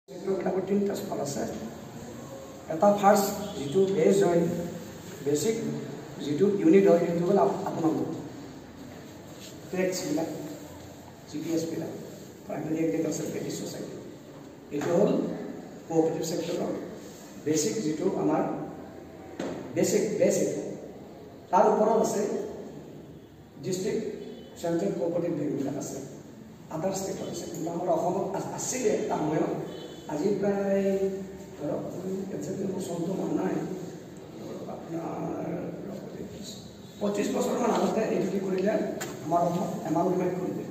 সেক্টৰবিলাকৰ তিনিটা স্থল আছে। এটা ফাৰ্ষ্ট যিটো বেজ হয়, বেছিক যিটো ইউনিট হয়, সেইটো হ'ল আপোনালোক টেক্সবিলাক, GPSবিলাক, প্ৰাইমাৰী এগ্ৰিকালচাৰ ক্ৰেডিট ছ'চাইটি। এইটো হ'ল কোঅপাৰেটিভ ছেক্টৰৰ বেছিক যিটো আমাৰ বেছিক তাৰ ওপৰত আছে ডিষ্ট্ৰিক্ট চেণ্ট্ৰেল কোঅপাৰেটিভ বেংকবিলাক আছে, আদাৰ ষ্টেটত আছে। কিন্তু আমাৰ অসমত আছিলে এটা সময়ত, আজি প্ৰায় ধৰক একজেক্টলি মোৰ চনটো মন নাই, আপোনাৰ 25 বছৰমান আগতে এইটো কি কৰিলে, আমাৰ অসমত এমালগেমেট কৰিলে,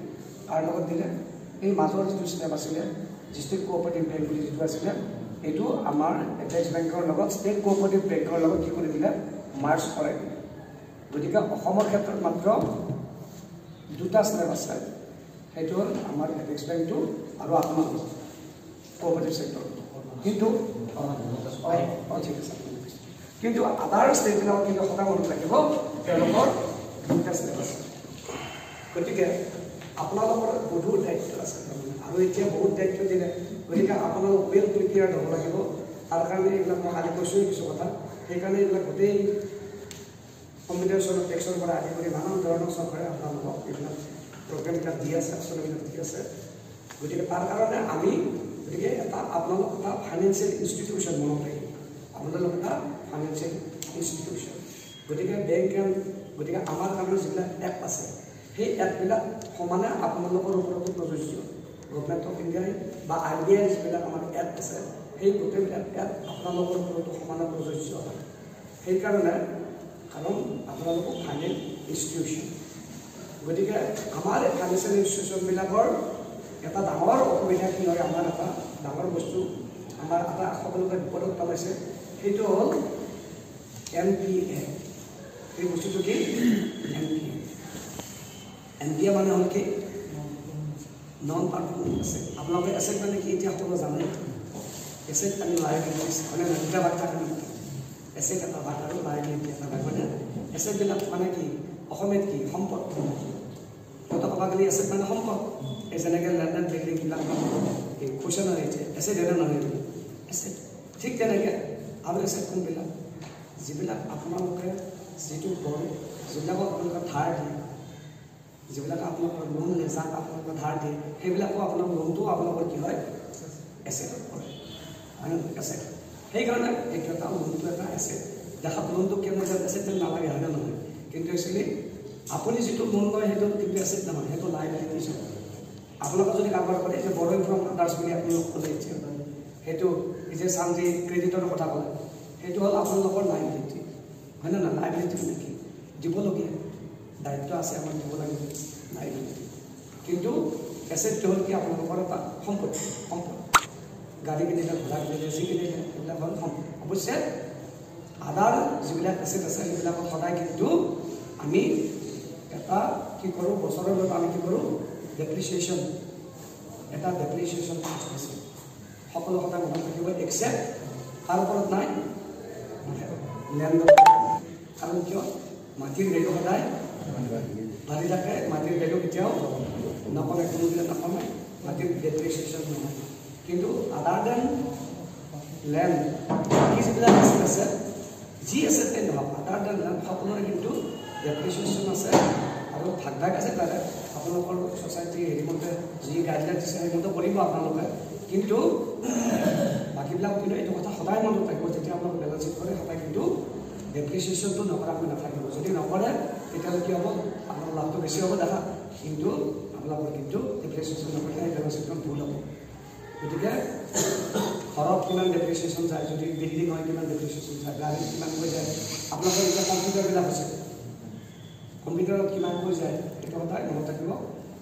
তাৰ লগত দিলে এই মাজৰ যিটো ষ্টেপ আছিলে ডিষ্ট্ৰিক্ট কোঅপাৰেটিভ বেংক বুলি যিটো আছিলে, এইটো আমাৰ এপেক্স বেংকৰ লগত ষ্টেট কোঅপাৰেটিভ বেংকৰ লগত কি কৰি দিলে, মাৰ্জ কৰাই দিলে। গতিকে অসমৰ ক্ষেত্ৰত মাত্ৰ দুটা ষ্টেপ আছে, সেইটো হ'ল আমাৰ এপেক্স বেংকটো আৰু আপোনালোক কোঅপাৰেটিভ ছেক্টৰ। কিন্তু ঠিক আছে, কিন্তু আদাৰ ষ্টেটবিলাকত কিন্তু সদায় মনত ৰাখিব তেওঁলোকৰ দুটা ষ্টেপ আছে। গতিকে আপোনালোকৰ গধুৰ দায়িত্ব আছে আৰু এতিয়া বহুত দায়িত্ব দিলে। গতিকে আপোনালোক ৱেল প্ৰিপেয়াৰ্ড হ'ব লাগিব। তাৰ কাৰণে এইবিলাক মই কালি কৈছোঁ কিছু কথা, সেইকাৰণে এইবিলাক গোটেই কম্পিউটাৰ টেক্সৰ পৰা আদি কৰি নানান ধৰণৰ চৰকাৰে আপোনালোকক এইবিলাক প্ৰগ্ৰেমবিলাক দি আছে, আঁচনিবিলাক দি আছে। গতিকে তাৰ কাৰণে আমি এটা আপোনালোক এটা ফাইনেন্সিয়েল ইনষ্টিটিউশ্যন মনত ৰাখিব, আপোনালোক এটা ফাইনেন্সিয়েল ইনষ্টিটিউশ্যন। গতিকে বেংক গতিকে আমাৰ কাৰণে যিবিলাক এপ আছে, সেই এপবিলাক সমানে আপোনালোকৰ ওপৰতো প্ৰযোজ্য। গভৰ্ণমেণ্ট অফ ইণ্ডিয়াই বা RBI যিবিলাক আমাৰ এপ আছে, সেই গোটেইবিলাক এপ আপোনালোকৰ ওপৰতো সমানে প্ৰযোজ্য হয়। সেইকাৰণে কাৰণ আপোনালোকক ফাইনেন্স ইনষ্টিটিউশ্যন, গতিকে আমাৰ ফাইনেন্সিয়েল ইনষ্টিটিউশ্যনবিলাকৰ এটা ডাঙৰ অসুবিধা কি হয়, আমাৰ এটা ডাঙৰ বস্তু আমাৰ এটা সকলোকে বিপদত পেলাইছে, সেইটো হ'ল NPA। এই বস্তুটো কি NPA মানে হ'ল কি নন পাৰফৰ্মিং এছেট। আপোনালোকে এছেট মানে কি এতিয়া সকলো জানে, এছেট মানে লাইবিলিটিজ মানে দুটা ভাগ থাকে, এছেট এটা ভাগ আৰু লাইবিলিটি এটা ভাগ। মানে এছেটবিলাক মানে কি অসমীয়াত কি সম্পদ, কত ক'বাগলি এছেট মানে সম্পদ। এই যেনেকৈ লেণ্ডেড বিল্ডিংবিলাক এই কুৱেশ্যন আহিছে এছেট এনে নহয় এছেট, ঠিক তেনেকৈ আৰু এছেট কোনবিলাক যিবিলাক আপোনালোকে যিটো কৰে, যিবিলাকক আপোনালোকে ধাৰ দিয়ে, যিবিলাক আপোনালোকৰ লোন যাক আপোনালোকে ধাৰ দিয়ে, সেইবিলাকো আপোনাৰ লোনটো আপোনালোকৰ কি হয় এছেটত পৰে, হয় নহয় এছেট। সেইকাৰণে এইটো এটা লোনটো এটা এছেট। দেখাত লোনটো কেনে এছেট যেন নালাগে, হয় নে নহয়, কিন্তু একচুৱেলি আপুনি যিটো লোন লয় সেইটো কিন্তু এছেট নহয়, সেইটো লাইবিলিটিজ হয়। আপোনালোকে যদি কাৰোবাৰ কৰে এতিয়া বৰং ফ্ৰম আদাৰ্ছ বুলি আপোনালোক ক'লে ইচ্ছে সেইটো যে চান্দি ক্ৰেডিটৰ কথা ক'লে, সেইটো হ'ল আপোনালোকৰ লাইবিলিটি, হয় নে নহয়। লাইবিলিটি মানে কি দিবলগীয়া দায়িত্ব আছে, আমাৰ দিব লাগিব লাইবিলিটি। কিন্তু এছেটটো হ'ল কি আপোনালোকৰ এটা সম্পদ, গাড়ী কিনিলে, ঘোঁৰা কিনিলে, যি কিনিলে এইবিলাক হ'ল সম্পদ। অৱশ্যে আদাৰ যিবিলাক এছেট আছে সেইবিলাকত সদায় কিন্তু আমি এটা কি কৰোঁ, বছৰৰ লগত আমি কি কৰোঁ ডেপ্ৰিচিয়েশ্যন, এটা ডেপ্ৰিচিয়েশ্যন আছে সকলো সদায় মনত ৰাখিব। এক্সেপ্ট তাৰ ওপৰত নাই লেণ্ডৰ, কাৰণ কিয় মাটিৰ ভেলু সদায় বাঢ়ি থাকে, মাটিৰ ভেলু কেতিয়াও নকমে, কোনোদিনে নকমে, মাটিৰ ডেপ্ৰিচিয়েশ্যন নহয়। কিন্তু আদাৰ দেন লেণ্ড বাকী যিবিলাক এছেট আছে, যি এছেটেই নহওক আদাৰ দেন লেণ্ড সকলোৰে কিন্তু ডেপ্ৰিচিয়েশ্যন আছে আৰু ভাগ আছে। তাৰে আপোনালোকৰ ছ'চাইটি হেৰিমতে যি গাইডলাইন দিছে সেইমতে কৰিব আপোনালোকে, কিন্তু বাকীবিলাক কিন্তু এইটো কথা সদায় মনত ৰাখিব, যেতিয়া আপোনালোকে বেলেঞ্চ শ্বীট কৰে সদায় কিন্তু ডেপ্ৰিচিয়েশ্যনটো নকৰাকৈ নাথাকিব। যদি নকৰে তেতিয়াহ'লে কি হ'ব, আপোনাৰ লাভটো বেছি হ'ব দেখা, কিন্তু আপোনালোকৰ কিন্তু ডেপ্ৰিচিয়েশ্যন নকৰিলে সেই বেলেঞ্চ শ্বীটখন ভুল হ'ব। গতিকে ঘৰত কিমান ডেপ্ৰিচিয়েশ্যন যায়, যদি বিল্ডিং হয় কিমান ডেপ্ৰিচিয়েশ্যন যায়, গাড়ীত কিমানকৈ যায়, আপোনালোকৰ এতিয়া কম্পিউটাৰবিলাক আছে কম্পিউটাৰত কিমানকৈ যায় সেইটো সদায় মনত ৰাখিব।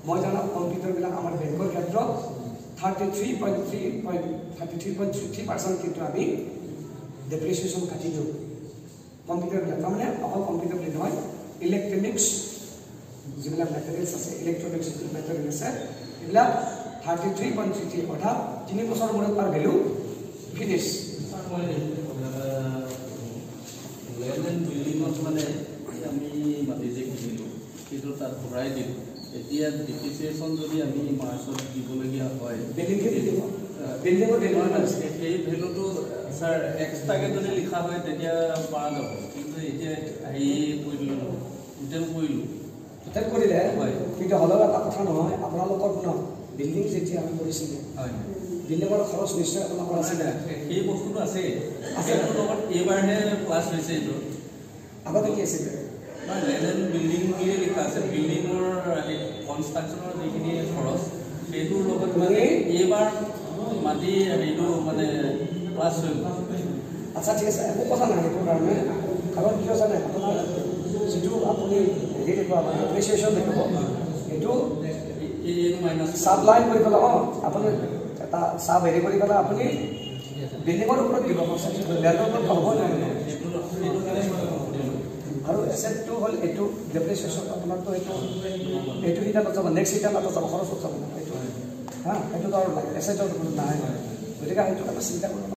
মই জানাত কম্পিউটাৰবিলাক আমাৰ বেংকৰ ক্ষেত্ৰত 33.33% কিন্তু আমি ডেপ্ৰিচিয়েশ্যন কাটি দিওঁ কম্পিউটাৰবিলাক। তাৰমানে অকল কম্পিউটাৰ বুলি নহয়, ইলেক্ট্ৰনিক্স যিবিলাক মেটেৰিয়েলছ আছে, ইলেক্ট্ৰনিক্স যিবিলাক মেটেৰিয়েল আছে এইবিলাক 33.33 অৰ্থাৎ 3 বছৰ মূৰত তাৰ ভেলু ফিনিছ। লেণ্ডেড বিল্ডিঙত মানে আমি মাটি যে কিনিলোঁ সেইটো তাত ভৰাই দিলোঁ, এতিয়া ডেপ্ৰিচিয়েশ্যন যদি আমি মাৰ্চত দিবলগীয়া হয় বিল্ডিংকে দি দিব বিল্ডিঙৰ ভেলু সেই ভেলুটো স্যাৰ এক্সট্ৰাকে যদি লিখা হয় তেতিয়া পৰা যাব কিন্তু এতিয়া হেৰি কৰিলোঁ টোটেল কৰিলোঁ টোটেল কৰিলে হয় কিন্তু হ'লেও এটা কথা নহয় আপোনালোকৰ ন বিল্ডিং যেতিয়া আমি কৰিছিলোঁ হয় বিল্ডিঙৰ খৰচ নিশ্চয় আপোনালোকৰ আছে সেই বস্তুটো আছে লগত এইবাৰহে প্লাছ হৈছে এইটো আগতে কি আছিলে লেণ্ড বিল্ডিং বুলিয়ে লিখা আছে বিল্ডিঙৰ কনষ্ট্ৰাকশ্যনৰ যিখিনি খৰচ সেইটোৰ লগত মানে এইবাৰ মাটি হেৰিটো মানে প্লাছ হৈ গ'ল আচ্ছা ঠিক আছে একো কথা নাই সেইটো কাৰণে কাৰণ কিয় জানে আপোনাৰ যিটো আপুনি হেৰি দেখিব আপোনাৰ এপ্ৰিচিয়েশ্যন দেখিব সেইটো চাবলাইন কৰি পেলাই আপুনি এটা চাব হেৰি কৰি পেলাই আপুনি বিল্ডিঙৰ ওপৰত দিব লেণ্ডৰ ওপৰত হ'বই নহয় আৰু এছেটটো হ'ল এইটো ডেপ্ৰিচিয়েশ্যন আপোনাৰতো এইটো সিদ্ধান্ত যাব নেক্সট সিদ্ধান্ত যাব খৰচত যাব এইটো হা সেইটোতো আৰু এছেটৰ নাই গতিকে সেইটো এটা চিন্তা কৰিব